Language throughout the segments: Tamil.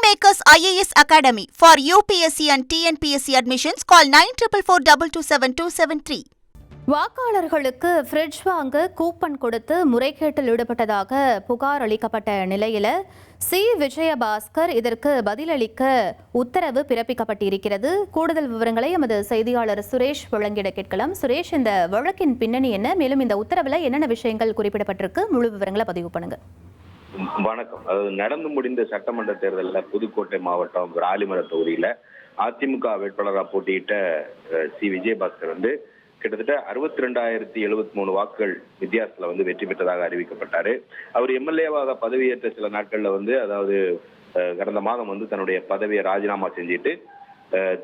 Kingmakers IAS Academy for UPSC and TNPSC admissions. Call 9442272273. வாக்காளர்களுக்கு ஃப்ரிட்ஜ் வாங்க கூப்பன் கொடுத்து முறைகேட்டில் ஈடுபட்டதாக புகார் அளிக்கப்பட்ட நிலையில் விஜயபாஸ்கர் இதற்கு பதிலளிக்க உத்தரவு பிறப்பிக்கப்பட்டிருக்கிறது. கூடுதல் விவரங்களை எமது செய்தியாளர் சுரேஷ் வழங்கிட கேட்கலாம். சுரேஷ், இந்த வழக்கின் பின்னணி என்ன? மேலும் இந்த உத்தரவில் என்னென்ன விஷயங்கள் குறிப்பிடப்பட்டிருக்கு? முழு விவரங்களை பதிவு பண்ணுங்க. வணக்கம். அதாவது நடந்து முடிந்த சட்டமன்ற தேர்தலில் புதுக்கோட்டை மாவட்டம் விராலிமலை தொகுதியில அதிமுக வேட்பாளராக போட்டியிட்ட விஜயபாஸ்கர் கிட்டத்தட்ட 62,073 வாக்குகள் வித்தியாசத்துல வெற்றி பெற்றதாக அறிவிக்கப்பட்டாரு. அவர் எம்எல்ஏவாக பதவியேற்ற சில நாட்கள்ல அதாவது கடந்த மாதம் தன்னுடைய பதவியை ராஜினாமா செஞ்சுட்டு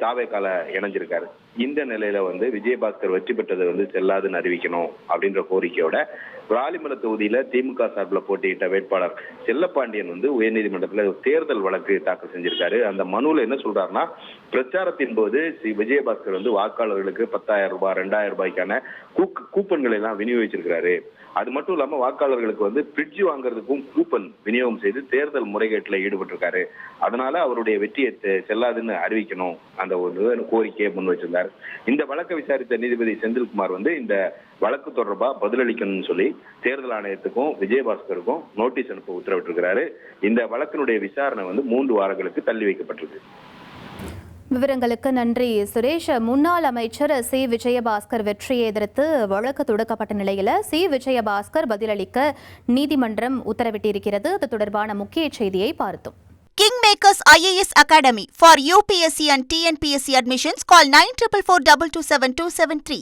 தாவேக்கால இணைஞ்சிருக்காரு. இந்த நிலையில விஜயபாஸ்கர் வெற்றி பெற்றது செல்லாதுன்னு அறிவிக்கணும் அப்படின்ற கோரிக்கையோட விராலிமலை தொகுதியில திமுக சார்பில் போட்டியிட்ட வேட்பாளர் செல்லப்பாண்டியன் உயர்நீதிமன்றத்துல தேர்தல் வழக்கு தாக்கல் செஞ்சிருக்காரு. அந்த மனுவில் என்ன சொல்றாருன்னா, பிரச்சாரத்தின் போது விஜயபாஸ்கர் வாக்காளர்களுக்கு 10,000 ரூபாய் 2,000 ரூபாய்க்கான கூப்பன்களை எல்லாம் விநியோகிச்சிருக்கிறாரு. அது மட்டும் இல்லாம வாக்காளர்களுக்கு பிரிட்ஜ் வாங்குறதுக்கும் கூப்பன் விநியோகம் செய்து தேர்தல் முறைகேட்டில் ஈடுபட்டிருக்காரு. அதனால அவருடைய வெற்றியை செல்லாதுன்னு அறிவிக்கணும் அந்த ஒரு கோரிக்கையை முன் வச்சிருந்தார். இந்த வழக்கை விசாரித்த நீதிபதி செந்தில்குமார் இந்த வழக்கு தொடர்பா பதிலளிக்கணும்னு சொல்லி தேர்தல் ஆணையத்துக்கும் விஜயபாஸ்கருக்கும் நோட்டீஸ் அனுப்ப உத்தரவிட்டிருக்கிறாரு. இந்த வழக்கினுடைய விசாரணை 3 வாரங்களுக்கு தள்ளி வைக்கப்பட்டிருக்கு. விவரங்களுக்கு நன்றி சுரேஷ். முன்னாள் அமைச்சர் விஜயபாஸ்கர் வெற்றியை எதிர்த்து வழக்கு தொடுக்கப்பட்ட நிலையில் விஜயபாஸ்கர் பதிலளிக்க நீதிமன்றம் உத்தரவிட்டிருக்கிறது. அது தொடர்பான முக்கிய செய்தியை பார்த்தோம். Kingmakers IAS Academy for UPSC and TNPSC admissions. Call 9442272273.